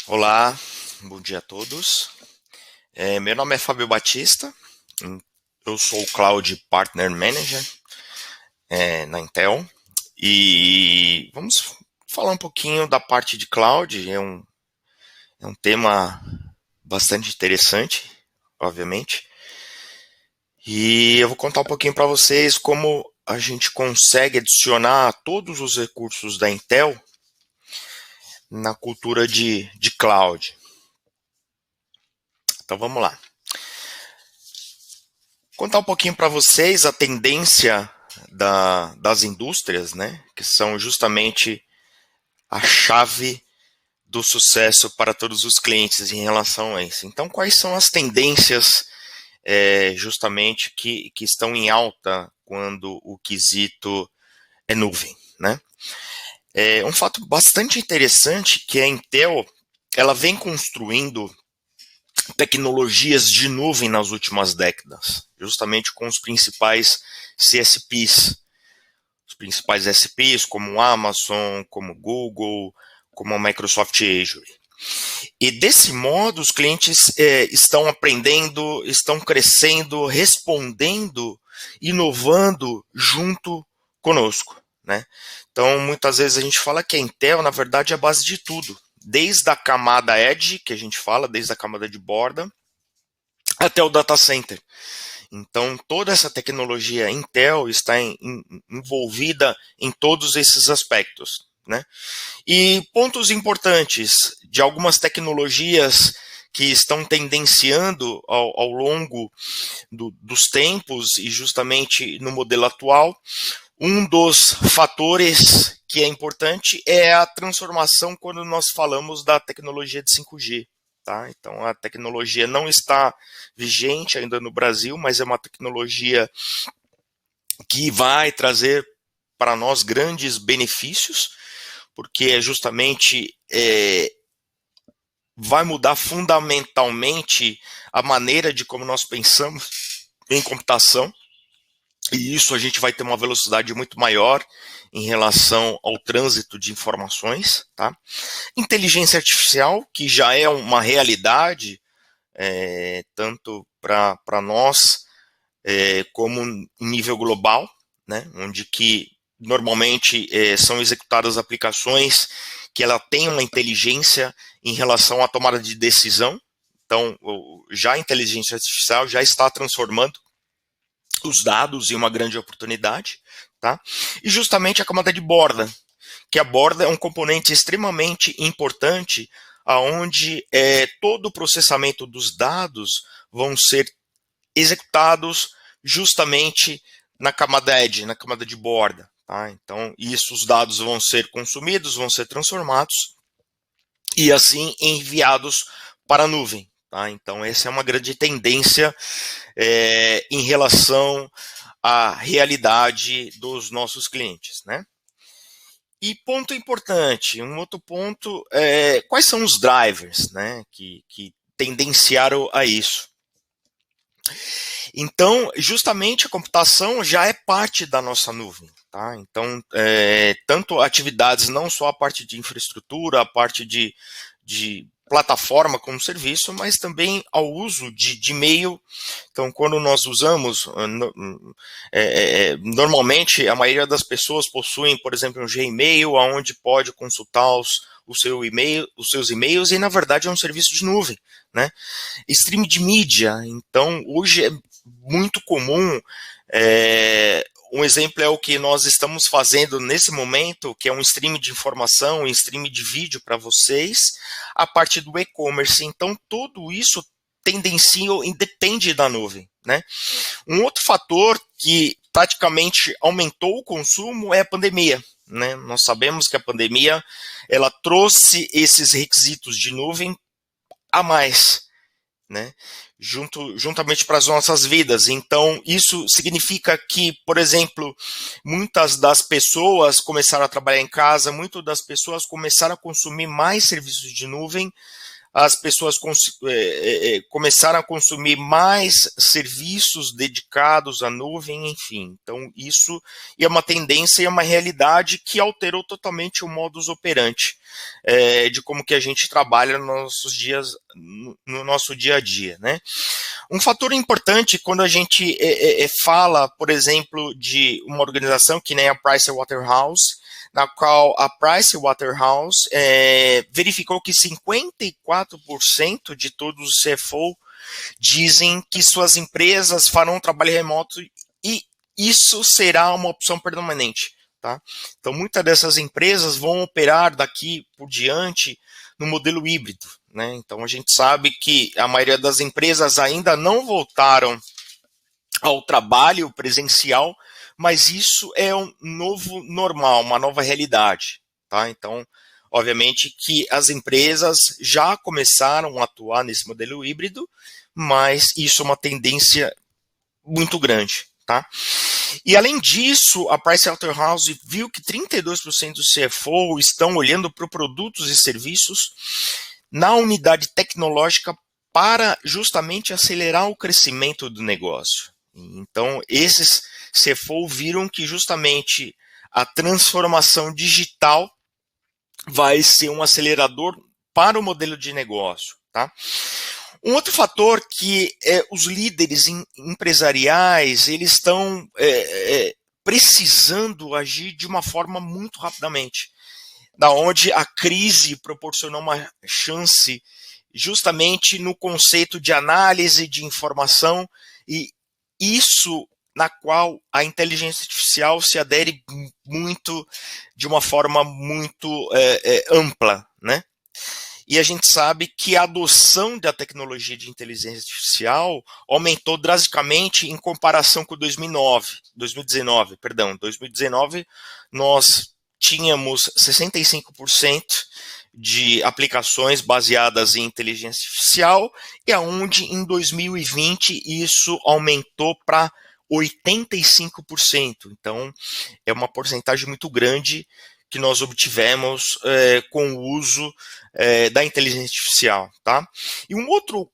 Olá, bom dia a todos. Meu nome é Fábio Batista, eu sou o Cloud Partner Manager na Intel e vamos falar um pouquinho da parte de cloud. É um tema bastante interessante, obviamente, e eu vou contar um pouquinho para vocês como a gente consegue adicionar todos os recursos da Intel na cultura de cloud. Então vamos lá. Contar um pouquinho para vocês a tendência das indústrias, né, que são justamente a chave do sucesso para todos os clientes em relação a isso. Então, quais são as tendências justamente que estão em alta quando o quesito é nuvem, né? Um fato bastante interessante que a Intel ela vem construindo tecnologias de nuvem nas últimas décadas, justamente com os principais CSPs, os principais SPs como Amazon, como Google, como a Microsoft Azure. E desse modo, os clientes estão aprendendo, estão crescendo, respondendo, inovando junto conosco, né? Então, muitas vezes a gente fala que a Intel, na verdade, é a base de tudo. Desde a camada Edge, que a gente fala, desde a camada de borda, até o data center. Então, toda essa tecnologia Intel está envolvida em todos esses aspectos, né? E pontos importantes de algumas tecnologias que estão tendenciando ao longo dos tempos e justamente no modelo atual, um dos fatores que é importante é a transformação quando nós falamos da tecnologia de 5G. Tá? Então, a tecnologia não está vigente ainda no Brasil, mas é uma tecnologia que vai trazer para nós grandes benefícios, porque é justamente vai mudar fundamentalmente a maneira de como nós pensamos em computação, e isso a gente vai ter uma velocidade muito maior em relação ao trânsito de informações. Tá? Inteligência artificial, que já é uma realidade, tanto para nós como em nível global, né, onde que normalmente são executadas aplicações que ela tem uma inteligência em relação à tomada de decisão. Então, já a inteligência artificial já está transformando os dados em uma grande oportunidade, tá? E justamente a camada de borda, que a borda é um componente extremamente importante, aonde todo o processamento dos dados vão ser executados justamente na camada edge, na camada de borda. Tá? Então, isso, os dados vão ser consumidos, vão ser transformados e assim enviados para a nuvem. Tá? Então, essa é uma grande tendência em relação à realidade dos nossos clientes, né? E ponto importante, um outro ponto, quais são os drivers, né, que tendenciaram a isso? Então, justamente a computação já é parte da nossa nuvem. Tá? Então, tanto atividades, não só a parte de infraestrutura, a parte de plataforma como serviço, mas também ao uso de e-mail. Então, quando nós usamos, normalmente a maioria das pessoas possuem, por exemplo, um Gmail, onde pode consultar os seus e-mails, e na verdade é um serviço de nuvem, né? Stream de mídia, então hoje é muito comum, um exemplo é o que nós estamos fazendo nesse momento, que é um stream de informação, um stream de vídeo para vocês, a parte do e-commerce. Então, tudo isso tendencia ou independe da nuvem, né? Um outro fator que praticamente aumentou o consumo é a pandemia, né? Nós sabemos que a pandemia ela trouxe esses requisitos de nuvem a mais, né? Juntamente para as nossas vidas. Então, isso significa que, por exemplo, muitas das pessoas começaram a trabalhar em casa, muitas das pessoas começaram a consumir mais serviços de nuvem, as pessoas começaram a consumir mais serviços dedicados à nuvem, enfim. Então, isso é uma tendência e é uma realidade que alterou totalmente o modus operandi de como que a gente trabalha no nosso dia a dia, né? Um fator importante quando a gente fala, por exemplo, de uma organização que nem a Pricewaterhouse, na qual a Pricewaterhouse verificou que 54% de todos os CFO dizem que suas empresas farão trabalho remoto e isso será uma opção permanente. Tá? Então, muitas dessas empresas vão operar daqui por diante no modelo híbrido. Né? Então, a gente sabe que a maioria das empresas ainda não voltaram ao trabalho presencial, mas isso é um novo normal, uma nova realidade. Tá? Então, obviamente que as empresas já começaram a atuar nesse modelo híbrido, mas isso é uma tendência muito grande. Tá? E além disso, a Pricewaterhouse viu que 32% dos CFO estão olhando para produtos e serviços na unidade tecnológica para justamente acelerar o crescimento do negócio. Então, esses CFO viram que justamente a transformação digital vai ser um acelerador para o modelo de negócio. Tá? Um outro fator que os líderes empresariais eles estão precisando agir de uma forma muito rapidamente, da onde a crise proporcionou uma chance justamente no conceito de análise de informação e isso na qual a inteligência artificial se adere muito de uma forma muito ampla, né? E a gente sabe que a adoção da tecnologia de inteligência artificial aumentou drasticamente em comparação com 2019, perdão. 2019 nós tínhamos 65% de aplicações baseadas em inteligência artificial e aonde em 2020 isso aumentou para 85%. Então, é uma porcentagem muito grande que nós obtivemos com o uso da inteligência artificial. Tá? E um outro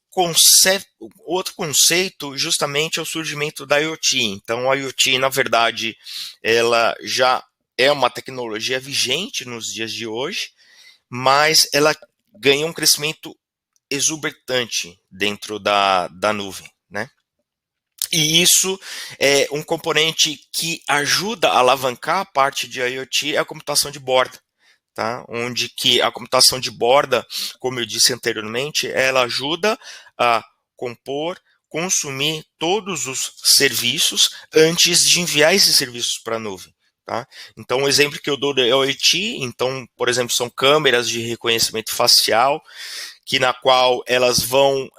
conceito justamente é o surgimento da IoT. Então, a IoT, na verdade, ela já é uma tecnologia vigente nos dias de hoje, mas ela ganha um crescimento exuberante dentro da nuvem, né? E isso é um componente que ajuda a alavancar a parte de IoT, é a computação de borda, tá? Onde que a computação de borda, como eu disse anteriormente, ela ajuda a compor, consumir todos os serviços antes de enviar esses serviços para a nuvem. Tá? Então, o exemplo que eu dou é o IoT, então, por exemplo, são câmeras de reconhecimento facial, que na qual elas vão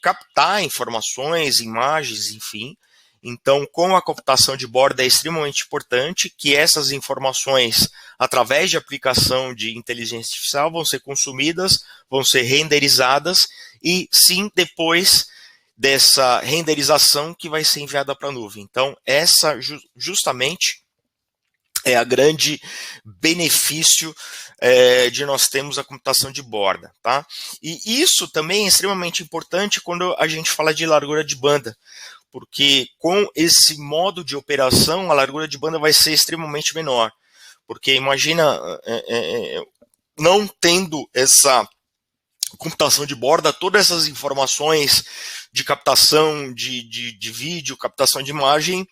captar informações, imagens, enfim. Então, com a computação de borda é extremamente importante que essas informações, através de aplicação de inteligência artificial, vão ser consumidas, vão ser renderizadas e sim, depois dessa renderização que vai ser enviada para a nuvem. Então, essa justamente é a grande benefício de nós termos a computação de borda. Tá? E isso também é extremamente importante quando a gente fala de largura de banda, porque com esse modo de operação, a largura de banda vai ser extremamente menor. Porque imagina, não tendo essa computação de borda, todas essas informações de captação de vídeo, captação de imagem,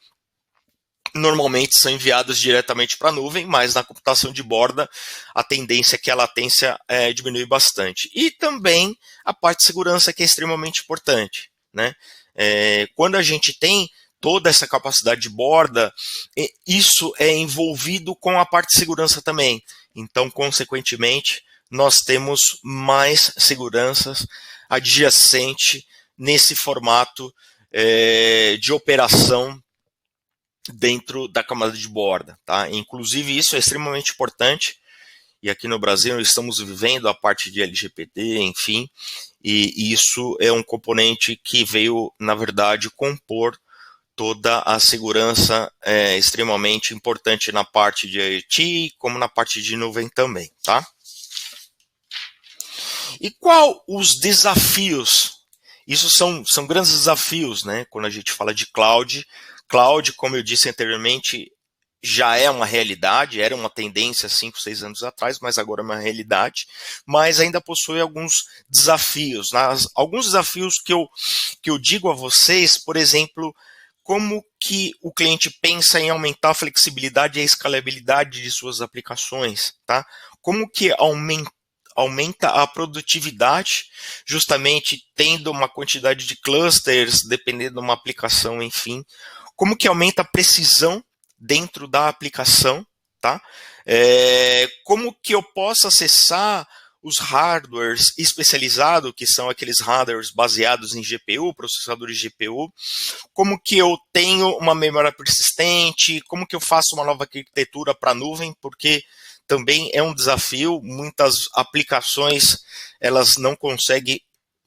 normalmente são enviadas diretamente para a nuvem, mas na computação de borda a tendência é que a latência diminui bastante. E também a parte de segurança que é extremamente importante. Né? Quando a gente tem toda essa capacidade de borda, isso é envolvido com a parte de segurança também. Então, consequentemente, nós temos mais seguranças adjacente nesse formato de operação dentro da camada de borda. Tá? Inclusive, isso é extremamente importante, e aqui no Brasil estamos vivendo a parte de LGPD, enfim, e isso é um componente que veio, na verdade, compor toda a segurança extremamente importante na parte de IoT, como na parte de nuvem também. Tá? E qual os desafios? Isso são grandes desafios, né? Quando a gente fala de cloud. Cloud, como eu disse anteriormente, já é uma realidade, era uma tendência 5, 6 anos atrás, mas agora é uma realidade, mas ainda possui alguns desafios. Alguns desafios que eu digo a vocês, por exemplo, como que o cliente pensa em aumentar a flexibilidade e a escalabilidade de suas aplicações, tá? Como que aumenta a produtividade, justamente tendo uma quantidade de clusters, dependendo de uma aplicação, enfim. Como que aumenta a precisão dentro da aplicação, tá? Como que eu posso acessar os hardwares especializados, que são aqueles hardwares baseados em GPU, processadores GPU, como que eu tenho uma memória persistente, como que eu faço uma nova arquitetura para a nuvem, porque também é um desafio, muitas aplicações elas não conseguem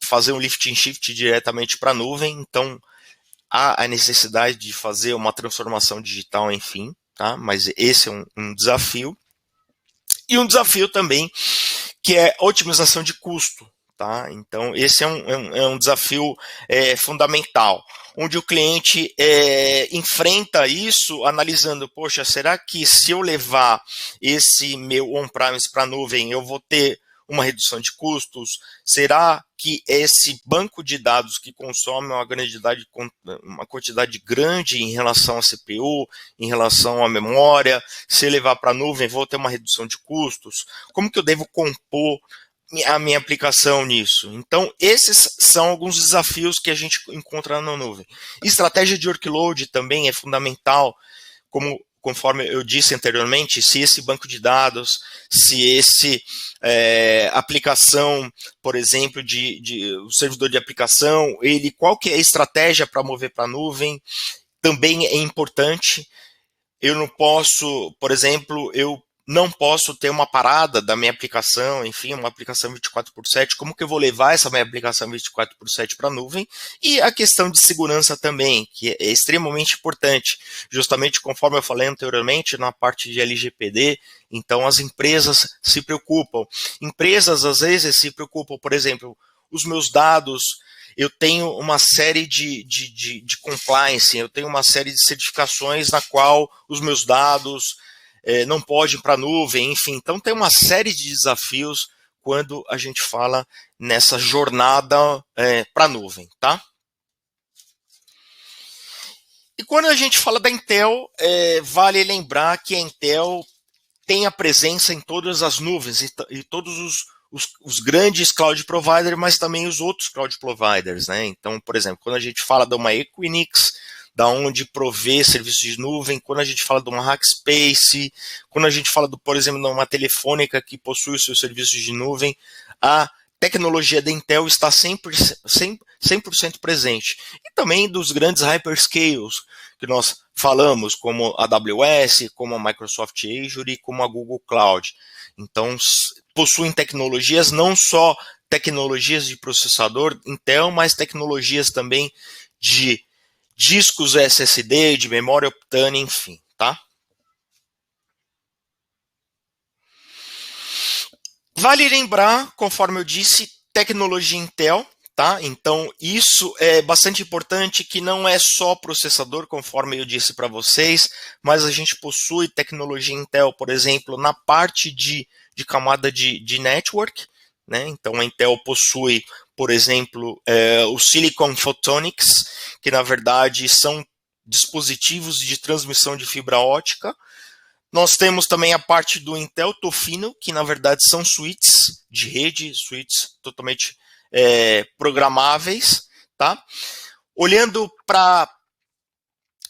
fazer um lift and shift diretamente para a nuvem, então há a necessidade de fazer uma transformação digital, enfim, tá? Mas esse é um desafio. E um desafio também que é otimização de custo, tá? Então esse é um desafio fundamental, onde o cliente enfrenta isso analisando, poxa, será que se eu levar esse meu on-premise para a nuvem, eu vou ter uma redução de custos? Será que esse banco de dados que consome uma quantidade grande em relação à CPU, em relação à memória, se eu levar para a nuvem, vou ter uma redução de custos? Como que eu devo compor a minha aplicação nisso? Então, esses são alguns desafios que a gente encontra na nuvem. Estratégia de workload também é fundamental, conforme eu disse anteriormente, se esse banco de dados, se esse aplicação, por exemplo, o servidor de aplicação, qual que é a estratégia para mover para a nuvem, também é importante. Eu não posso, por exemplo, eu não posso ter uma parada da minha aplicação, enfim, uma aplicação 24/7, como que eu vou levar essa minha aplicação 24/7 para a nuvem? E a questão de segurança também, que é extremamente importante, justamente conforme eu falei anteriormente, na parte de LGPD, então as empresas se preocupam. Empresas, às vezes, se preocupam, por exemplo, os meus dados, eu tenho uma série de compliance, eu tenho uma série de certificações na qual os meus dados não podem ir para a nuvem, enfim. Então tem uma série de desafios quando a gente fala nessa jornada para a nuvem, tá? E quando a gente fala da Intel, vale lembrar que a Intel tem a presença em todas as nuvens e todos os grandes cloud providers, mas também os outros cloud providers, né? Então, por exemplo, quando a gente fala de uma Equinix, da onde provê serviços de nuvem, quando a gente fala de uma Rackspace, quando a gente fala, por exemplo, de uma Telefônica que possui os seus serviços de nuvem, a tecnologia da Intel está 100% presente. E também dos grandes hyperscales que nós falamos, como a AWS, como a Microsoft Azure e como a Google Cloud. Então, possuem tecnologias, não só tecnologias de processador Intel, mas tecnologias também de discos SSD, de memória Optane, enfim, tá? Vale lembrar, conforme eu disse, tecnologia Intel, tá? Então, isso é bastante importante, que não é só processador, conforme eu disse para vocês, mas a gente possui tecnologia Intel, por exemplo, na parte de camada de network, né? Então, a Intel possui, por exemplo, o Silicon Photonics, que na verdade são dispositivos de transmissão de fibra ótica. Nós temos também a parte do Intel Tofino, que na verdade são switches de rede, switches totalmente programáveis, tá? Olhando para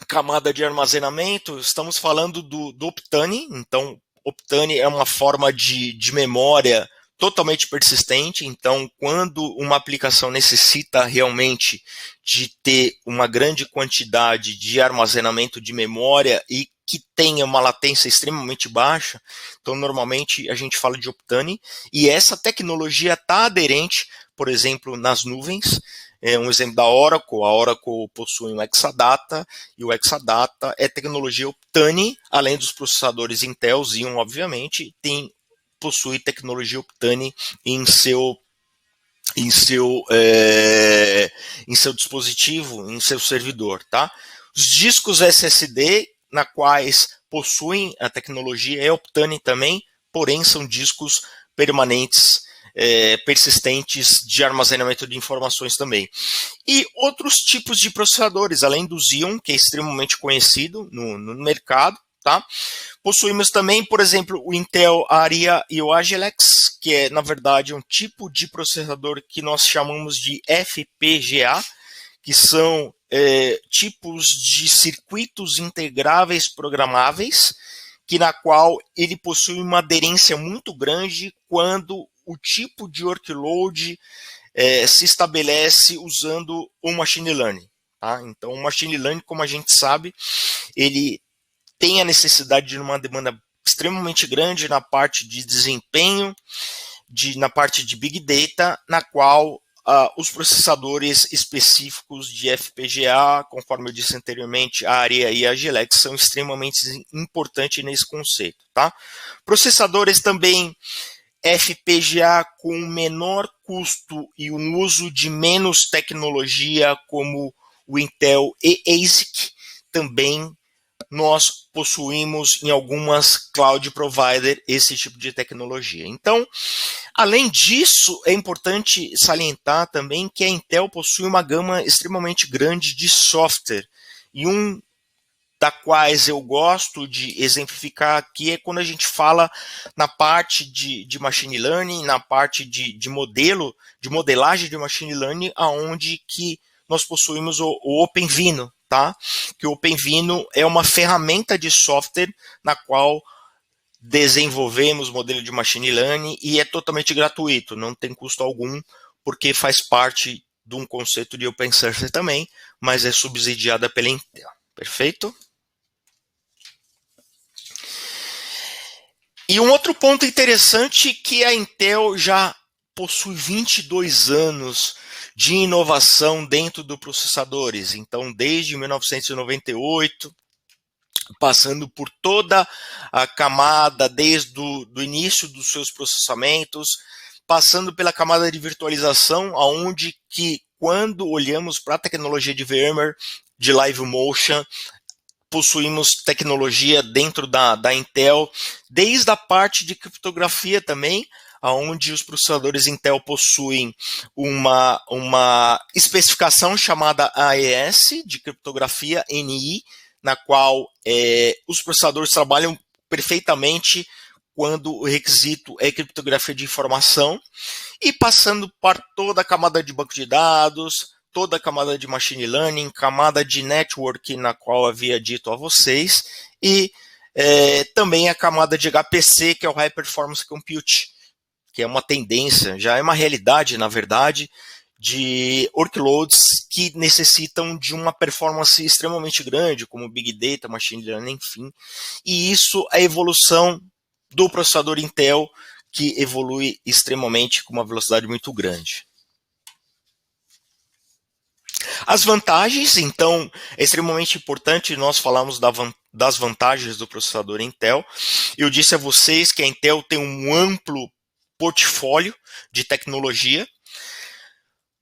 a camada de armazenamento, estamos falando do Optane. Então, Optane é uma forma de memória totalmente persistente. Então, quando uma aplicação necessita realmente de ter uma grande quantidade de armazenamento de memória e que tenha uma latência extremamente baixa, então normalmente a gente fala de Optane, e essa tecnologia está aderente, por exemplo, nas nuvens. Um exemplo da Oracle, a Oracle possui um Exadata, e o Exadata é tecnologia Optane, além dos processadores Intel Xeon, obviamente, possui tecnologia Optane em seu em seu, em seu dispositivo, em seu servidor, tá? Os discos SSD, na quais possuem a tecnologia, é Optane também, porém são discos permanentes, persistentes de armazenamento de informações também. E outros tipos de processadores, além do Xeon, que é extremamente conhecido no mercado, tá? Possuímos também, por exemplo, o Intel Aria e o Agilex, que é, na verdade, um tipo de processador que nós chamamos de FPGA, que são tipos de circuitos integráveis programáveis, que na qual ele possui uma aderência muito grande quando o tipo de workload se estabelece usando o machine learning. Tá? Então, o machine learning, como a gente sabe, ele tem a necessidade de uma demanda extremamente grande na parte de desempenho, na parte de Big Data, na qual os processadores específicos de FPGA, conforme eu disse anteriormente, a Aria e a Agilex, são extremamente importantes nesse conceito. Tá? Processadores também FPGA com menor custo e um uso de menos tecnologia, como o Intel e-ASIC, também nós possuímos em algumas cloud provider esse tipo de tecnologia. Então, além disso, é importante salientar também que a Intel possui uma gama extremamente grande de software, e um da quais eu gosto de exemplificar aqui é quando a gente fala na parte de machine learning, na parte de modelagem de machine learning, aonde que nós possuímos o OpenVINO, tá? Que o OpenVINO é uma ferramenta de software na qual desenvolvemos modelo de machine learning e é totalmente gratuito, não tem custo algum, porque faz parte de um conceito de open source também, mas é subsidiada pela Intel. Perfeito? E um outro ponto interessante que a Intel já possui 22 anos de inovação dentro dos processadores. Então, desde 1998, passando por toda a camada, desde o início dos seus processamentos, passando pela camada de virtualização, aonde que, quando olhamos para a tecnologia de VMware, de Live Motion, possuímos tecnologia dentro da Intel, desde a parte de criptografia também, onde os processadores Intel possuem uma especificação chamada AES, de criptografia NI, na qual os processadores trabalham perfeitamente quando o requisito é criptografia de informação, e passando por toda a camada de banco de dados, toda a camada de machine learning, camada de network, na qual havia dito a vocês, e também a camada de HPC, que é o High Performance Compute, que é uma tendência, já é uma realidade, na verdade, de workloads que necessitam de uma performance extremamente grande, como Big Data, Machine Learning, enfim. E isso é a evolução do processador Intel, que evolui extremamente com uma velocidade muito grande. As vantagens, então, é extremamente importante nós falarmos das vantagens do processador Intel. Eu disse a vocês que a Intel tem um amplo portfólio de tecnologia.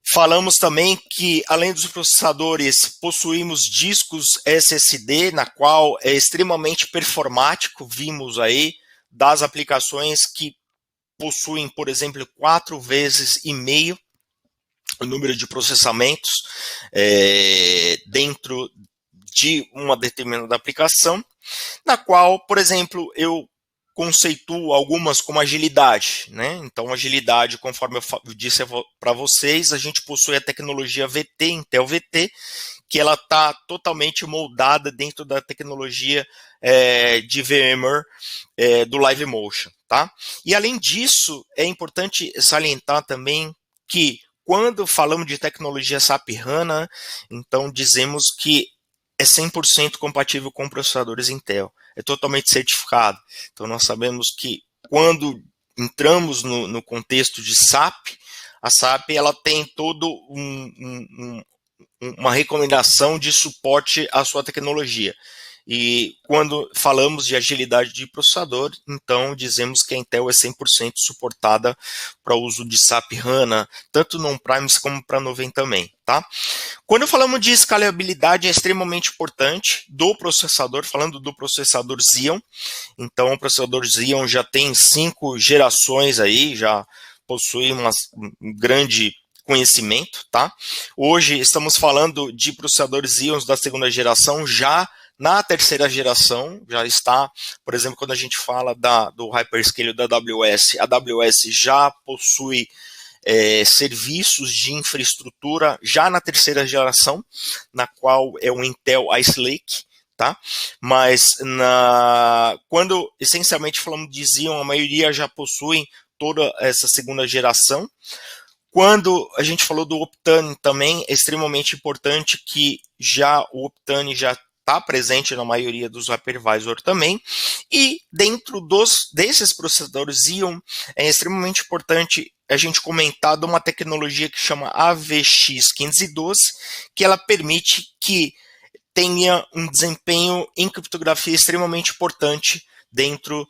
Falamos também que, além dos processadores, possuímos discos SSD, na qual é extremamente performático. Vimos aí das aplicações que possuem, por exemplo, 4,5 vezes o número de processamentos dentro de uma determinada aplicação, na qual, por exemplo, eu conceituo algumas como agilidade, né? Então, agilidade, conforme eu disse para vocês, a gente possui a tecnologia VT, Intel VT, que ela está totalmente moldada dentro da tecnologia de VMware do Live Motion, tá? E além disso, é importante salientar também que quando falamos de tecnologia SAP HANA, então dizemos que é 100% compatível com processadores Intel, é totalmente certificado. Então nós sabemos que quando entramos no contexto de SAP, a SAP ela tem todo uma recomendação de suporte à sua tecnologia. E quando falamos de agilidade de processador, então dizemos que a Intel é 100% suportada para o uso de SAP HANA, tanto no on-premise como para nuvem também, tá? Quando falamos de escalabilidade, é extremamente importante do processador, falando do processador Xeon. Então, o processador Xeon já tem 5 gerações aí, já possui um grande conhecimento, tá? Hoje estamos falando de processadores Xeon da segunda geração, já na terceira geração, já está, por exemplo, quando a gente fala do hyperscale da AWS, a AWS já possui serviços de infraestrutura já na terceira geração, na qual é o Intel Ice Lake, tá? Mas quando essencialmente falamos de Xeon, a maioria já possui toda essa segunda geração. Quando a gente falou do Optane também, é extremamente importante que o Optane já está presente na maioria dos hypervisor também. E dentro desses processadores Xeon, é extremamente importante a gente comentar de uma tecnologia que chama AVX1512, que ela permite que tenha um desempenho em criptografia extremamente importante dentro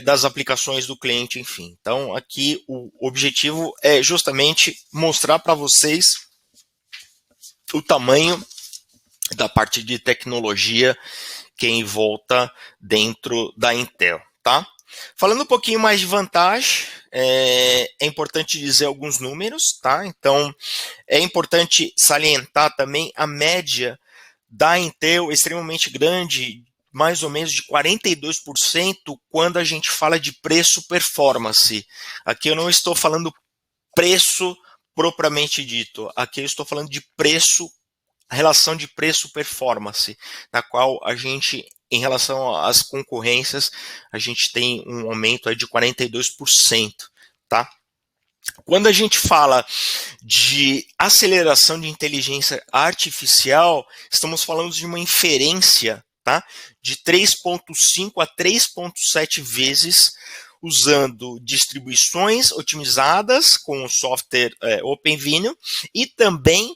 das aplicações do cliente, enfim. Então, aqui o objetivo é justamente mostrar para vocês o tamanho da parte de tecnologia que envolta dentro da Intel, tá? Falando um pouquinho mais de vantagem, é importante dizer alguns números, tá? Então, é importante salientar também a média da Intel extremamente grande, mais ou menos de 42% quando a gente fala de preço-performance. Aqui eu não estou falando preço propriamente dito, aqui eu estou falando de preço, relação de preço-performance, na qual a gente, em relação às concorrências, a gente tem um aumento aí de 42%, tá? Quando a gente fala de aceleração de inteligência artificial, estamos falando de uma inferência, tá? De 3,5 a 3,7 vezes, usando distribuições otimizadas com o software OpenVINO e também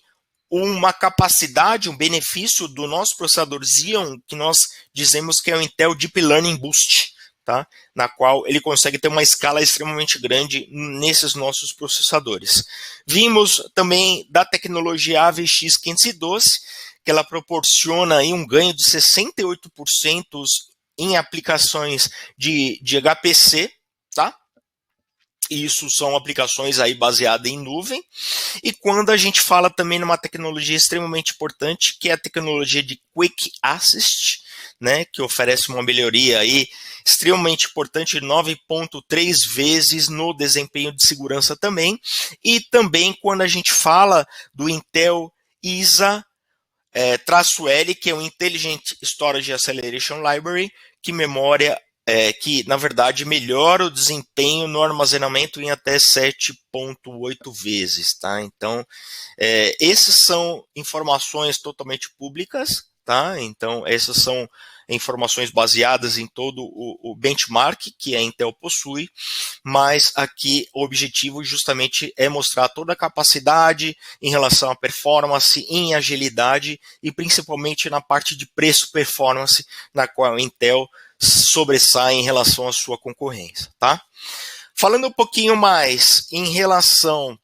uma capacidade, um benefício do nosso processador Xeon, que nós dizemos que é o Intel Deep Learning Boost, tá? Na qual ele consegue ter uma escala extremamente grande nesses nossos processadores. Vimos também da tecnologia AVX512, que ela proporciona aí um ganho de 68% em aplicações de HPC, tá? Isso são aplicações aí baseadas em nuvem. E quando a gente fala também numa tecnologia extremamente importante, que é a tecnologia de Quick Assist, né, que oferece uma melhoria aí extremamente importante, 9,3 vezes no desempenho de segurança também. E também quando a gente fala do Intel ISA -L, que é o Intelligent Storage Acceleration Library, que que, na verdade, melhora o desempenho no armazenamento em até 7,8 vezes, tá? Então, essas são informações totalmente públicas, tá? Então, essas são informações baseadas em todo o benchmark que a Intel possui, mas aqui o objetivo justamente é mostrar toda a capacidade em relação à performance, em agilidade e principalmente na parte de preço-performance, na qual a Intel sobressai em relação à sua concorrência, tá? Falando um pouquinho mais em relação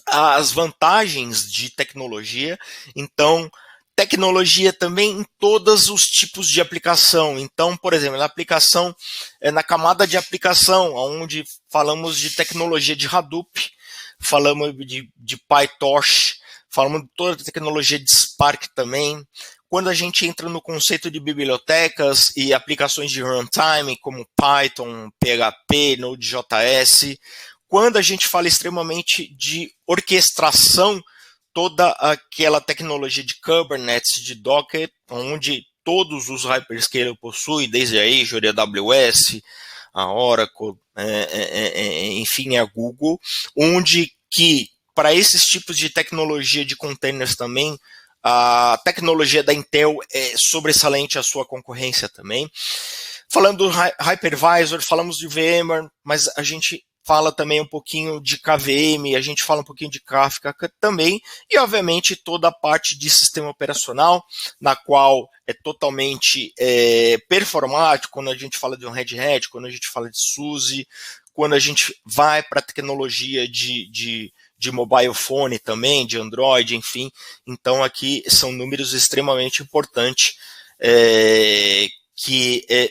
às vantagens de tecnologia, então, tecnologia também em todos os tipos de aplicação. Então, por exemplo, na aplicação, na camada de aplicação, onde falamos de tecnologia de Hadoop, falamos de PyTorch, falamos de toda a tecnologia de Spark também. Quando a gente entra no conceito de bibliotecas e aplicações de runtime, como Python, PHP, Node.js, quando a gente fala extremamente de orquestração, toda aquela tecnologia de Kubernetes, de Docker, onde todos os hyperscalers possuem, desde a Azure, a AWS, a Oracle, enfim, a Google, onde que, para esses tipos de tecnologia de containers também, a tecnologia da Intel é sobressalente à sua concorrência também. Falando do hypervisor, falamos de VMware, mas a gente fala também um pouquinho de KVM, a gente fala um pouquinho de Kafka também, e obviamente toda a parte de sistema operacional, na qual é totalmente performático, quando a gente fala de um Red Hat, quando a gente fala de SUSE, quando a gente vai para a tecnologia de mobile phone também, de Android, enfim. Então aqui são números extremamente importantes, que é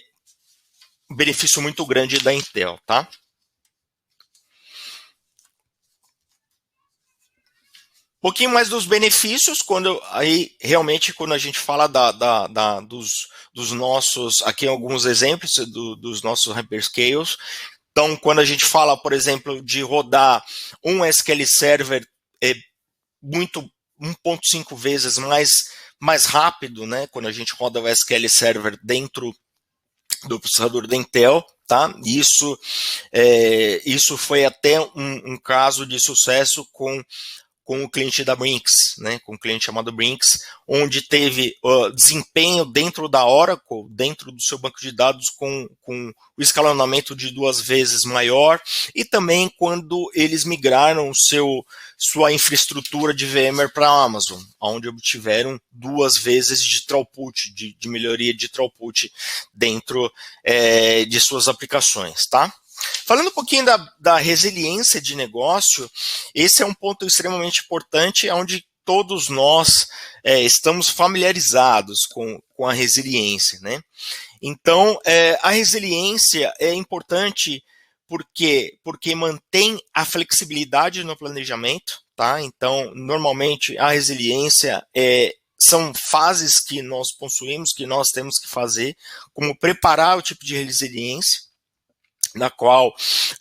um benefício muito grande da Intel, tá? Um pouquinho mais dos benefícios, realmente quando a gente fala dos nossos, aqui alguns exemplos dos nossos hyperscales. Então, quando a gente fala, por exemplo, de rodar um SQL Server muito 1.5 vezes mais rápido, né? Quando a gente roda o SQL Server dentro do processador da Intel, tá? Isso foi até um caso de sucesso com o cliente da Brinks, né, com um cliente chamado Brinks, onde teve desempenho dentro da Oracle, dentro do seu banco de dados, com o escalonamento de 2 vezes maior, e também quando eles migraram sua infraestrutura de VMware para a Amazon, onde obtiveram 2 vezes de throughput, de melhoria de throughput dentro de suas aplicações, tá? Falando um pouquinho da resiliência de negócio, esse é um ponto extremamente importante, onde todos nós estamos familiarizados com a resiliência, né? Então, a resiliência é importante porque mantém a flexibilidade no planejamento, tá? Então, normalmente, a resiliência são fases que nós possuímos, que nós temos que fazer, como preparar o tipo de resiliência, na qual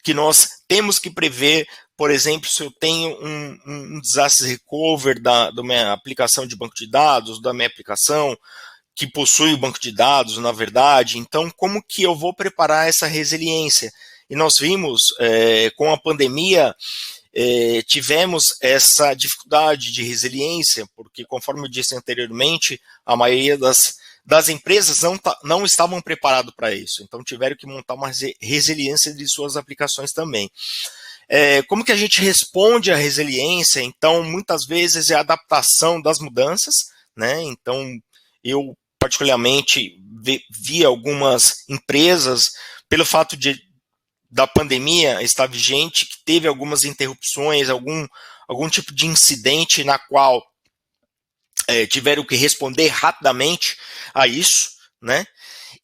que nós temos que prever, por exemplo, se eu tenho um disaster recover da minha aplicação de banco de dados, da minha aplicação que possui o banco de dados, na verdade, então como que eu vou preparar essa resiliência? E nós vimos, com a pandemia, tivemos essa dificuldade de resiliência, porque, conforme eu disse anteriormente, a maioria das empresas não estavam preparadas para isso, então tiveram que montar uma resiliência de suas aplicações também. Como que a gente responde à resiliência? Então, muitas vezes é a adaptação das mudanças, né? Então, eu particularmente vi algumas empresas, pelo fato da pandemia estar vigente, que teve algumas interrupções, algum tipo de incidente na qual tiveram que responder rapidamente a isso, né?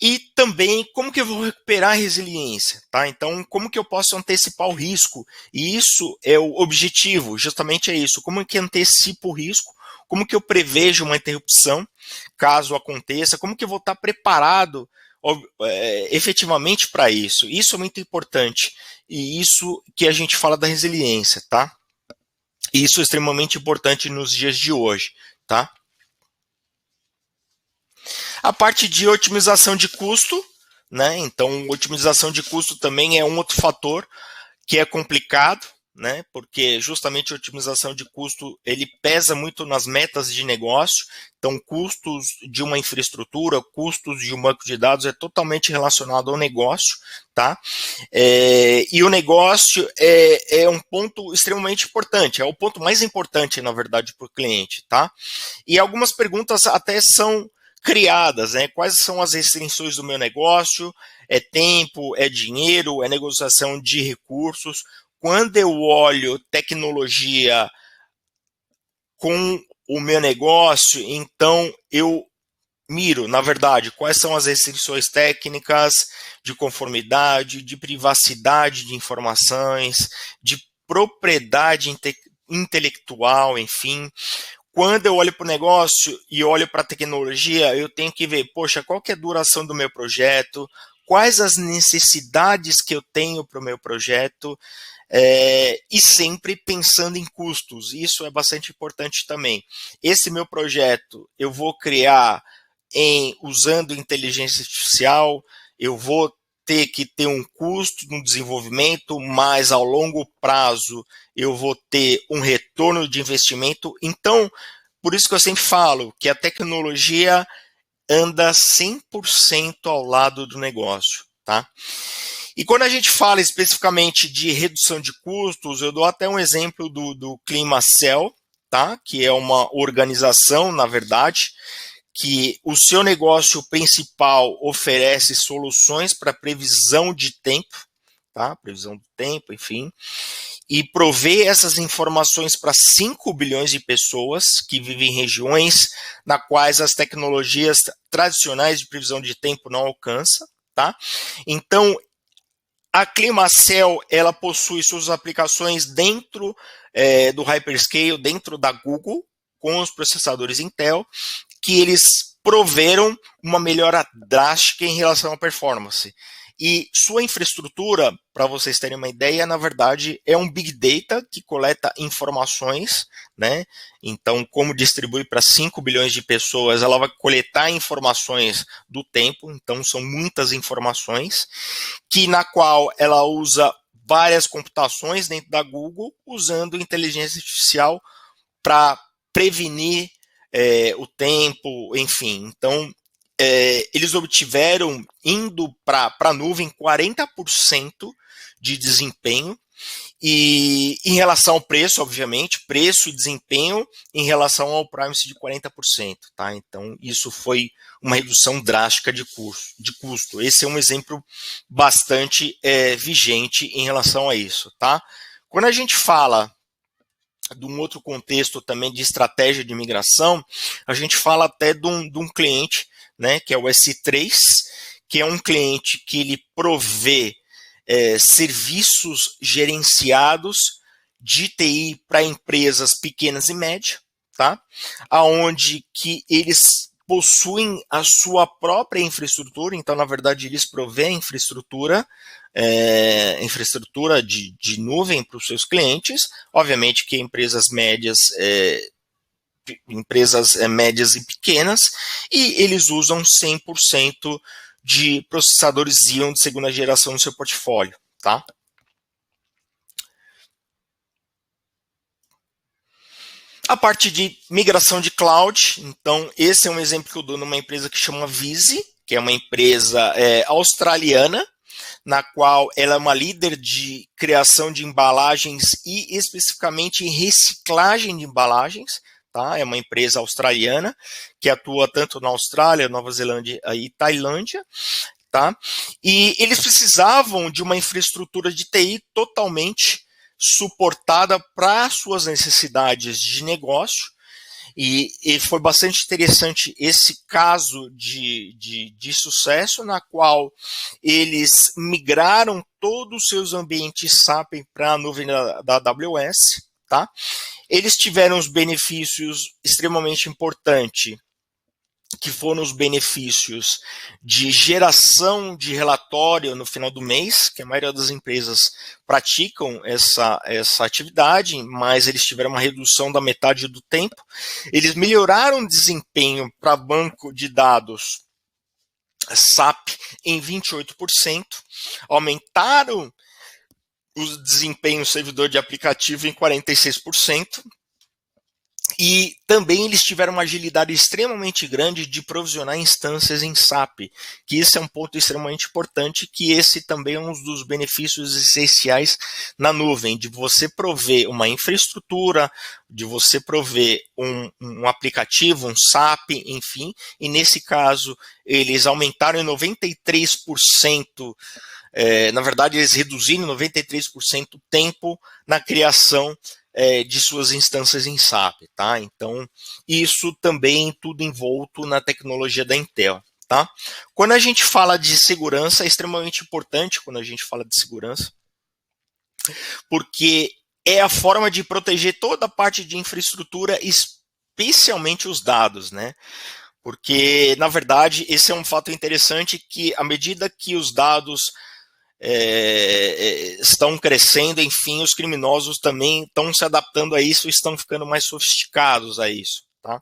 E também como que eu vou recuperar a resiliência, tá? Então, como que eu posso antecipar o risco? E isso é o objetivo, justamente é isso. Como que eu antecipo o risco? Como que eu prevejo uma interrupção, caso aconteça? Como que eu vou estar preparado efetivamente para isso? Isso é muito importante. E isso que a gente fala da resiliência, tá? Isso é extremamente importante nos dias de hoje, tá? A parte de otimização de custo, né? Então, otimização de custo também é um outro fator que é complicado, né? Porque justamente a otimização de custo ele pesa muito nas metas de negócio. Então, custos de uma infraestrutura, custos de um banco de dados é totalmente relacionado ao negócio, tá? E o negócio é um ponto extremamente importante, é o ponto mais importante, na verdade, para o cliente, tá? E algumas perguntas até são criadas, né? Quais são as restrições do meu negócio? É tempo, é dinheiro, é negociação de recursos. Quando eu olho tecnologia com o meu negócio, então eu miro, na verdade, quais são as restrições técnicas de conformidade, de privacidade de informações, de propriedade intelectual, enfim. Quando eu olho para o negócio e olho para a tecnologia, eu tenho que ver, poxa, qual que é a duração do meu projeto, quais as necessidades que eu tenho para o meu projeto, e sempre pensando em custos. Isso é bastante importante também. Esse meu projeto eu vou criar usando inteligência artificial, eu vou ter que ter um custo no desenvolvimento, mas ao longo prazo eu vou ter um retorno de investimento. Então, por isso que eu sempre falo que a tecnologia anda 100% ao lado do negócio, tá? E quando a gente fala especificamente de redução de custos, eu dou até um exemplo do ClimaCell, tá? Que é uma organização, na verdade, que o seu negócio principal oferece soluções para previsão de tempo, tá? Previsão do tempo, enfim, e provê essas informações para 5 bilhões de pessoas que vivem em regiões na quais as tecnologias tradicionais de previsão de tempo não alcançam, tá? Então, a ClimaCell, ela possui suas aplicações dentro do hyperscale, dentro da Google, com os processadores Intel, que eles proveram uma melhora drástica em relação à performance. E sua infraestrutura, para vocês terem uma ideia, na verdade é um Big Data que coleta informações, né? Então, como distribui para 5 bilhões de pessoas, ela vai coletar informações do tempo, então são muitas informações, que na qual ela usa várias computações dentro da Google, usando inteligência artificial para prevenir o tempo, enfim. Então, eles obtiveram, indo para a nuvem, 40% de desempenho, e em relação ao preço, obviamente, preço e desempenho em relação ao Privacy de 40%, tá? Então, isso foi uma redução drástica de custo. Esse é um exemplo bastante vigente em relação a isso, tá? Quando a gente fala de um outro contexto também de estratégia de migração, a gente fala até de um cliente, né, que é o S3, que é um cliente que ele provê serviços gerenciados de TI para empresas pequenas e médias, tá? Aonde que eles possuem a sua própria infraestrutura, então, na verdade, eles provêem infraestrutura de nuvem para os seus clientes, obviamente que empresas médias médias e pequenas, e eles usam 100% de processadores Xeon de segunda geração no seu portfólio, tá? A parte de migração de cloud, então esse é um exemplo que eu dou numa empresa que chama Visi, que é uma empresa australiana, na qual ela é uma líder de criação de embalagens e especificamente em reciclagem de embalagens, tá? É uma empresa australiana que atua tanto na Austrália, Nova Zelândia e Tailândia, tá? E eles precisavam de uma infraestrutura de TI totalmente suportada para suas necessidades de negócio, e foi bastante interessante esse caso de sucesso, na qual eles migraram todos os seus ambientes SAP para a nuvem da AWS, tá? Eles tiveram os benefícios extremamente importantes, que foram os benefícios de geração de relatório no final do mês, que a maioria das empresas praticam essa atividade, mas eles tiveram uma redução da metade do tempo. Eles melhoraram o desempenho para banco de dados SAP em 28%, aumentaram o desempenho servidor de aplicativo em 46%, e também eles tiveram uma agilidade extremamente grande de provisionar instâncias em SAP, que esse é um ponto extremamente importante, que esse também é um dos benefícios essenciais na nuvem, de você prover uma infraestrutura, de você prover um aplicativo, um SAP, enfim, e nesse caso eles aumentaram em 93%, na verdade eles reduziram em 93% o tempo na criação de suas instâncias em SAP, tá? Então, isso também tudo envolto na tecnologia da Intel, tá? Quando a gente fala de segurança, é extremamente importante quando a gente fala de segurança, porque é a forma de proteger toda a parte de infraestrutura, especialmente os dados, né? Porque, na verdade, esse é um fato interessante, que à medida que os dados estão crescendo, enfim, os criminosos também estão se adaptando a isso e estão ficando mais sofisticados a isso, tá?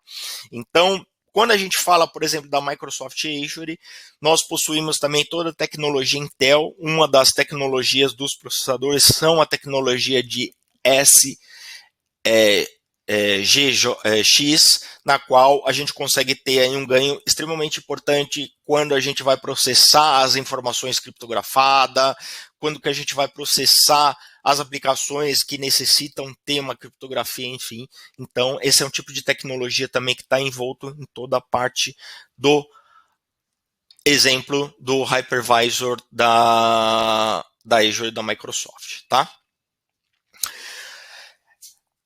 Então, quando a gente fala, por exemplo, da Microsoft Azure, nós possuímos também toda a tecnologia Intel. Uma das tecnologias dos processadores são a tecnologia de X, na qual a gente consegue ter aí um ganho extremamente importante quando a gente vai processar as informações criptografadas, quando que a gente vai processar as aplicações que necessitam ter uma criptografia, enfim. Então, esse é um tipo de tecnologia também que está envolto em toda a parte do exemplo do hypervisor da Azure e da Microsoft, tá?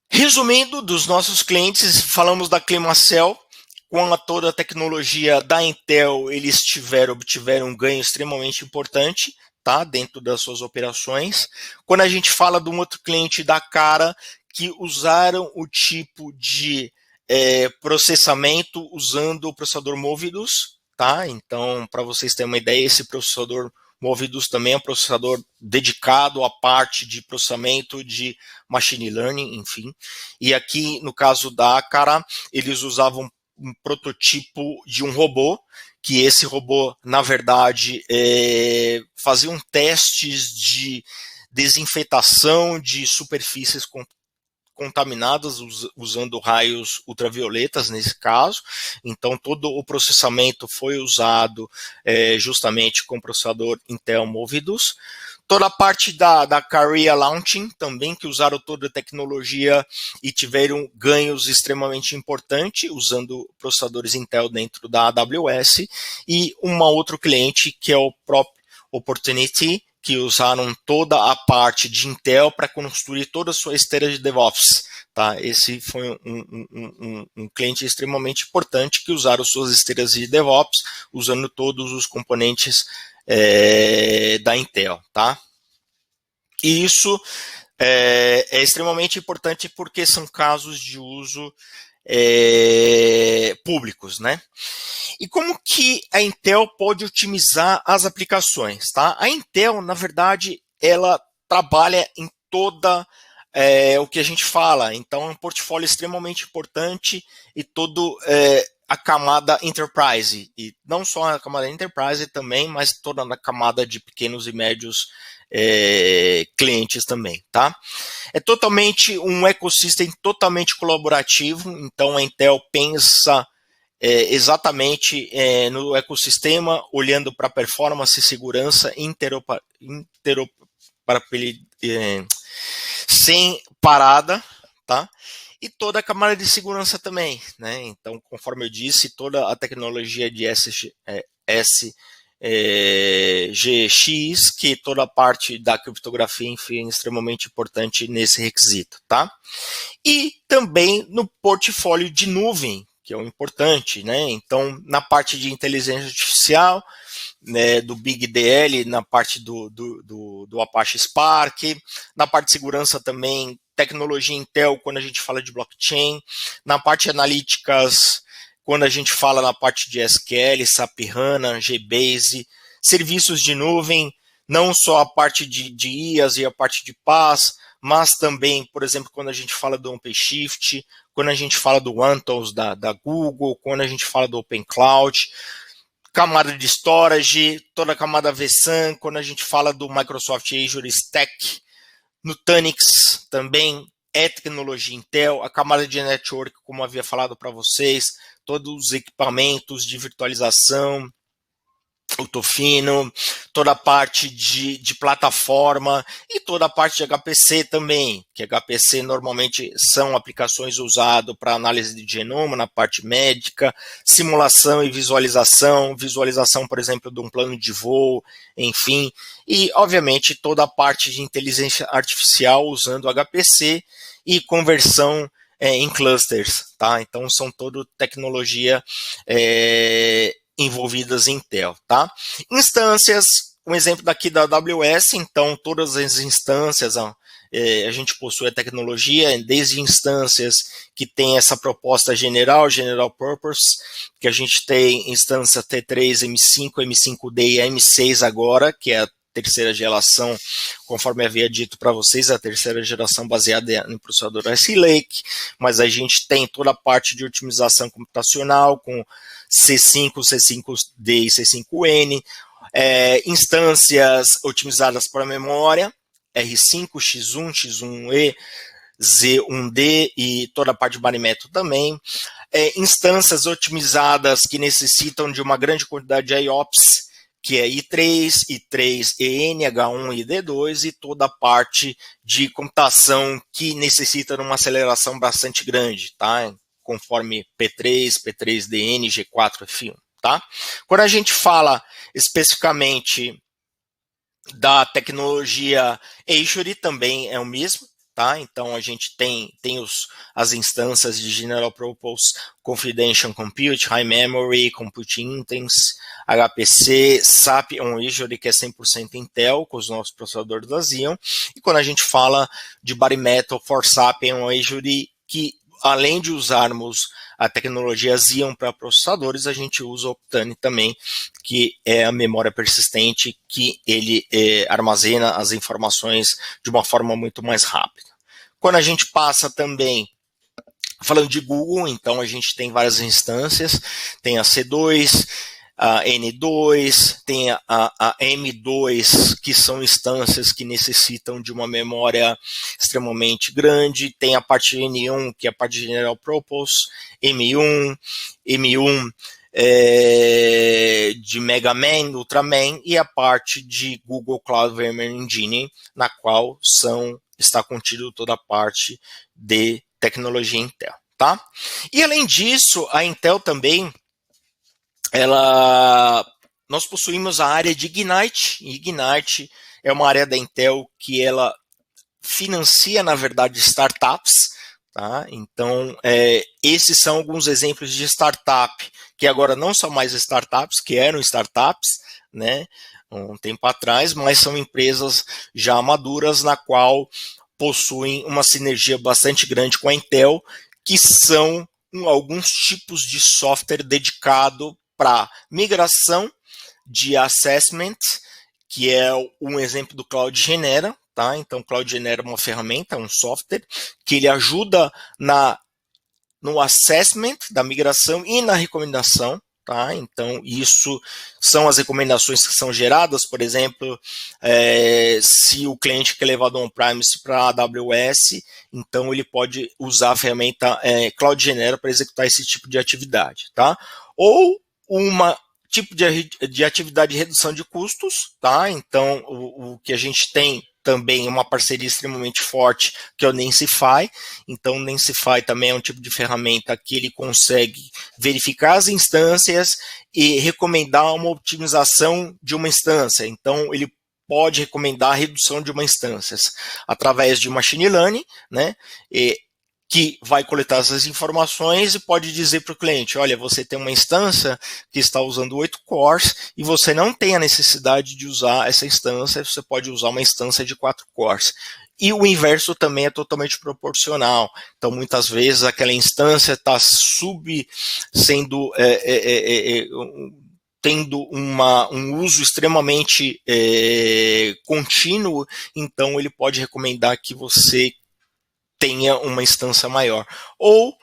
Resumindo, dos nossos clientes, falamos da Climacell. Com toda a tecnologia da Intel, eles obtiveram um ganho extremamente importante, tá, dentro das suas operações. Quando a gente fala de um outro cliente da Cara, que usaram o tipo de processamento usando o processador Movidus, tá? Então, para vocês terem uma ideia, esse processador Movidus também é um processador dedicado à parte de processamento de machine learning, enfim. E aqui, no caso da Cara, eles usavam um prototipo de um robô, que esse robô, na verdade, fazia testes de desinfetação de superfícies contaminadas usando raios ultravioletas nesse caso. Então todo o processamento foi usado justamente com o processador Intel Movidus. Toda a parte da Carrier Launching também, que usaram toda a tecnologia e tiveram ganhos extremamente importantes usando processadores Intel dentro da AWS. E um outro cliente que é o próprio Opportunity, que usaram toda a parte de Intel para construir toda a sua esteira de DevOps. Tá? Esse foi um cliente extremamente importante que usaram suas esteiras de DevOps usando todos os componentes da Intel. Tá? E isso é extremamente importante porque são casos de uso públicos, né? E como que a Intel pode otimizar as aplicações, tá? A Intel, na verdade, ela trabalha em toda o que a gente fala, então é um portfólio extremamente importante e todo a camada Enterprise, e não só a camada Enterprise também, mas toda a camada de pequenos e médios clientes também, tá? É totalmente um ecossistema totalmente colaborativo, então a Intel pensa exatamente no ecossistema, olhando para performance, segurança, sem parada, tá? E toda a camada de segurança também, né? Então, conforme eu disse, toda a tecnologia de SGX, que toda a parte da criptografia, enfim, é extremamente importante nesse requisito, tá? E também no portfólio de nuvem, que é o importante, né? Então, na parte de inteligência artificial, né, do Big DL, na parte do Apache Spark, na parte de segurança também, tecnologia Intel, quando a gente fala de blockchain, na parte de analíticas, quando a gente fala na parte de SQL, SAP HANA, GBase, serviços de nuvem, não só a parte de IaaS e a parte de PaaS, mas também, por exemplo, quando a gente fala do OpenShift, quando a gente fala do Anthos da Google, quando a gente fala do OpenCloud, camada de storage, toda a camada vSAN, quando a gente fala do Microsoft Azure Stack, Nutanix também é tecnologia Intel, a camada de network, como havia falado para vocês, todos os equipamentos de virtualização, o Tofino, toda a parte de plataforma e toda a parte de HPC também, que HPC normalmente são aplicações usadas para análise de genoma na parte médica, simulação e visualização, por exemplo, de um plano de voo, enfim, e obviamente toda a parte de inteligência artificial usando HPC e conversão em clusters, tá? Então são toda tecnologia envolvidas em Intel, tá? Instâncias, um exemplo daqui da AWS, então todas as instâncias a gente possui a tecnologia, desde instâncias que tem essa proposta general purpose, que a gente tem instância T3, M5, M5D e M6 agora, que é a terceira geração, conforme havia dito para vocês, a terceira geração baseada no processador Ice Lake, mas a gente tem toda a parte de otimização computacional com C5, C5D e C5N, instâncias otimizadas para memória, R5, X1, X1E, Z1D e toda a parte de Barimetal também. Instâncias otimizadas que necessitam de uma grande quantidade de IOPS, que é I3, I3, EN, H1 e D2, e toda a parte de computação que necessita de uma aceleração bastante grande, tá? Conforme P3, P3DN, G4, F1, tá? Quando a gente fala especificamente da tecnologia Azure, também é o mesmo, tá? Então a gente tem as instâncias de General Purpose Confidential Compute, High Memory, Compute Intense, HPC, SAP on Azure, que é 100% Intel, com os nossos processadores da Xeon. E quando a gente fala de Barimetal for SAP on Azure, que além de usarmos a tecnologia Xeon para processadores, a gente usa o Optane também, que é a memória persistente, que ele armazena as informações de uma forma muito mais rápida. Quando a gente passa também, falando de Google, então a gente tem várias instâncias, tem a C2, a N2, tem a M2, que são instâncias que necessitam de uma memória extremamente grande, tem a parte N1, que é a parte de General Purpose, M1 de Megaman, Ultraman, e a parte de Google Cloud VMware Engine, na qual está contido toda a parte de tecnologia Intel, tá? E além disso, a Intel também, nós possuímos a área de Ignite, e Ignite é uma área da Intel que ela financia, na verdade, startups, tá? Então, esses são alguns exemplos de startup, que agora não são mais startups, que eram startups, né, um tempo atrás, mas são empresas já maduras, na qual possuem uma sinergia bastante grande com a Intel, que são alguns tipos de software dedicado para migração de assessment, que é um exemplo do Cloud Genera, tá? Então, o Cloud Genera é uma ferramenta, um software, que ele ajuda no assessment da migração e na recomendação, tá? Então, isso são as recomendações que são geradas, por exemplo, se o cliente quer levar do on-premise para a AWS, então ele pode usar a ferramenta Cloud Genera para executar esse tipo de atividade, tá? Ou tipo de atividade de redução de custos, tá? Então, o que a gente tem também uma parceria extremamente forte, que é o Nensify. Então, o Nensify também é um tipo de ferramenta que ele consegue verificar as instâncias e recomendar uma otimização de uma instância. Então, ele pode recomendar a redução de uma instância através de machine learning, né? Que vai coletar essas informações e pode dizer para o cliente, olha, você tem uma instância que está usando 8 cores e você não tem a necessidade de usar essa instância, você pode usar uma instância de 4 cores. E o inverso também é totalmente proporcional. Então, muitas vezes, aquela instância está tendo um uso extremamente contínuo, então ele pode recomendar que você tenha uma instância maior. Ou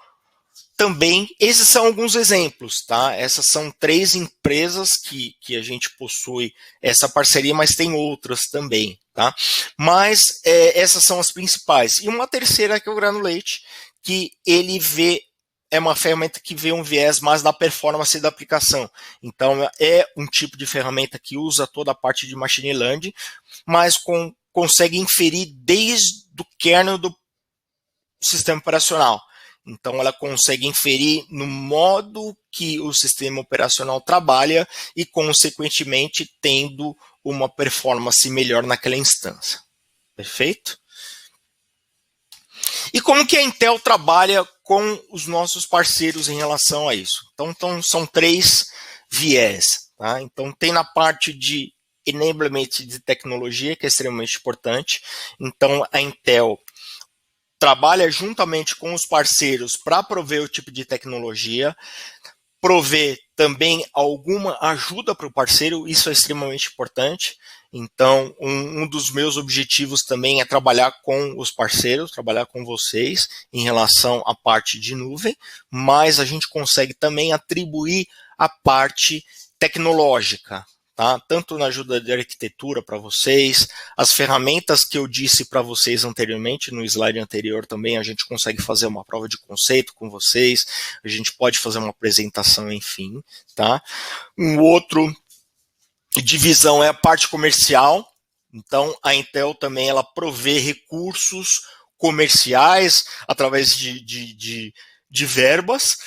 também, esses são alguns exemplos, tá? Essas são 3 empresas que a gente possui essa parceria, mas tem outras também, tá? Mas essas são as principais. E uma terceira que é o Granulate, que ele é uma ferramenta que vê um viés mais da performance da aplicação. Então, é um tipo de ferramenta que usa toda a parte de machine learning, mas consegue inferir desde o kernel do sistema operacional. Então, ela consegue inferir no modo que o sistema operacional trabalha e, consequentemente, tendo uma performance melhor naquela instância. Perfeito? E como que a Intel trabalha com os nossos parceiros em relação a isso? Então são 3 viés. Tá? Então, tem na parte de enablement de tecnologia, que é extremamente importante. Então, a Intel trabalha juntamente com os parceiros para prover o tipo de tecnologia, prover também alguma ajuda para o parceiro, isso é extremamente importante. Então, um dos meus objetivos também é trabalhar com os parceiros, trabalhar com vocês em relação à parte de nuvem, mas a gente consegue também atribuir a parte tecnológica, tá? Tanto na ajuda de arquitetura para vocês, as ferramentas que eu disse para vocês anteriormente, no slide anterior também, a gente consegue fazer uma prova de conceito com vocês, a gente pode fazer uma apresentação, enfim, tá? Um outro divisão é a parte comercial. Então, a Intel também ela provê recursos comerciais através de verbas,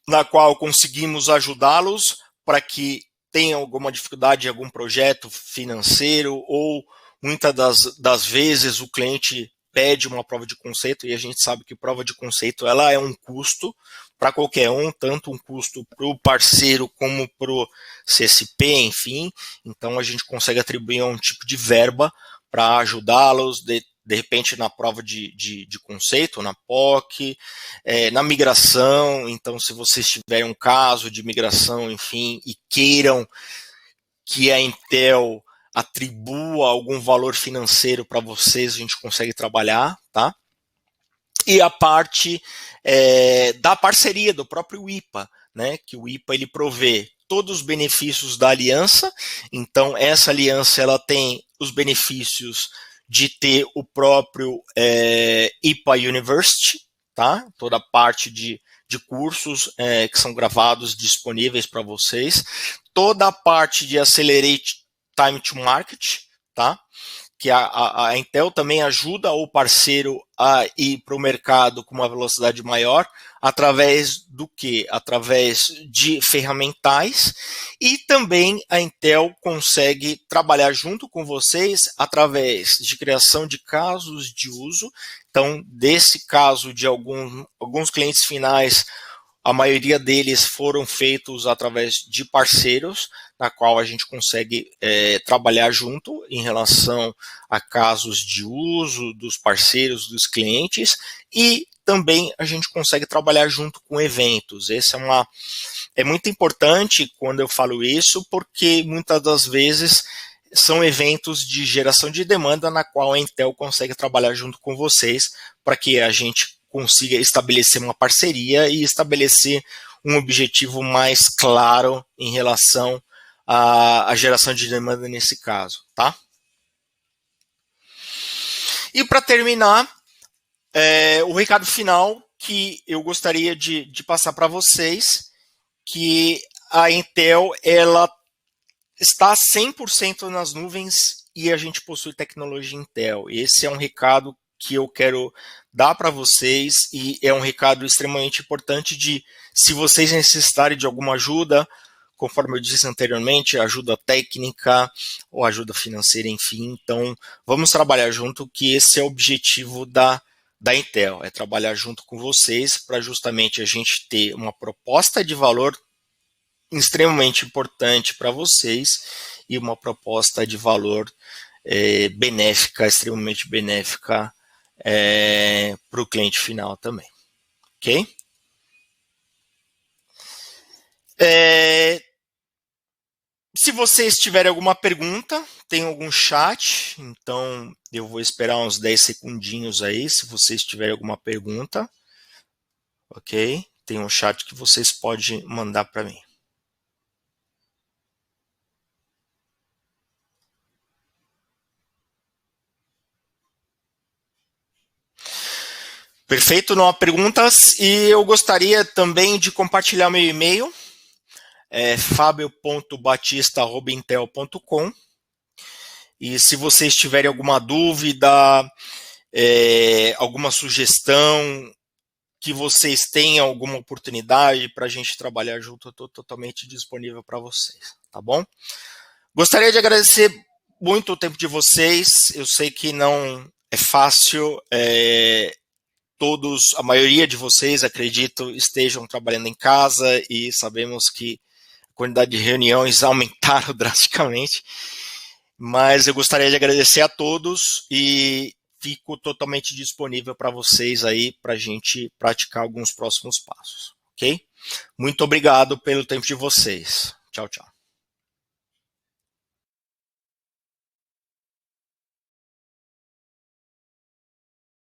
na qual conseguimos ajudá-los para que tenham alguma dificuldade em algum projeto financeiro ou muitas das vezes o cliente pede uma prova de conceito e a gente sabe que prova de conceito ela é um custo para qualquer um, tanto um custo para o parceiro como para o CSP, enfim. Então a gente consegue atribuir um tipo de verba para ajudá-los, de repente na prova de conceito, na POC, na migração. Então, se vocês tiverem um caso de migração, enfim, e queiram que a Intel atribua algum valor financeiro para vocês, a gente consegue trabalhar, tá? E a parte da parceria do próprio IPA, né? Que o IPA ele provê todos os benefícios da aliança. Então, essa aliança ela tem os benefícios de ter o próprio IPA University, tá? Toda a parte de cursos que são gravados disponíveis para vocês. Toda a parte de Accelerate Time to Market, tá? Que a Intel também ajuda o parceiro a ir para o mercado com uma velocidade maior, através do quê? Através de ferramentais, e também a Intel consegue trabalhar junto com vocês através de criação de casos de uso. Então, desse caso de alguns clientes finais, a maioria deles foram feitos através de parceiros, na qual a gente consegue trabalhar junto em relação a casos de uso dos parceiros, dos clientes, e também a gente consegue trabalhar junto com eventos. Esse é muito importante quando eu falo isso, porque muitas das vezes são eventos de geração de demanda, na qual a Intel consegue trabalhar junto com vocês, para que a gente consiga estabelecer uma parceria e estabelecer um objetivo mais claro em relação à geração de demanda nesse caso, tá? E para terminar, o recado final que eu gostaria de passar para vocês, que a Intel ela está 100% nas nuvens e a gente possui tecnologia Intel. Esse é um recado que eu quero dar para vocês e é um recado extremamente importante de, se vocês necessitarem de alguma ajuda, conforme eu disse anteriormente, ajuda técnica ou ajuda financeira, enfim. Então, vamos trabalhar junto, que esse é o objetivo da Intel, é trabalhar junto com vocês para justamente a gente ter uma proposta de valor extremamente importante para vocês e uma proposta de valor benéfica, extremamente benéfica para o cliente final também, ok? Se vocês tiverem alguma pergunta, tem algum chat, então eu vou esperar uns 10 segundinhos aí, se vocês tiverem alguma pergunta, ok? Tem um chat que vocês podem mandar para mim. Perfeito, não há perguntas. E eu gostaria também de compartilhar meu e-mail, fabio.batista@intel.com. E se vocês tiverem alguma dúvida, alguma sugestão, que vocês tenham alguma oportunidade para a gente trabalhar junto, eu estou totalmente disponível para vocês, tá bom? Gostaria de agradecer muito o tempo de vocês. Eu sei que não é fácil, a maioria de vocês, acredito, estejam trabalhando em casa e sabemos que a quantidade de reuniões aumentaram drasticamente, mas eu gostaria de agradecer a todos e fico totalmente disponível para vocês aí, para a gente praticar alguns próximos passos, ok? Muito obrigado pelo tempo de vocês. Tchau, tchau.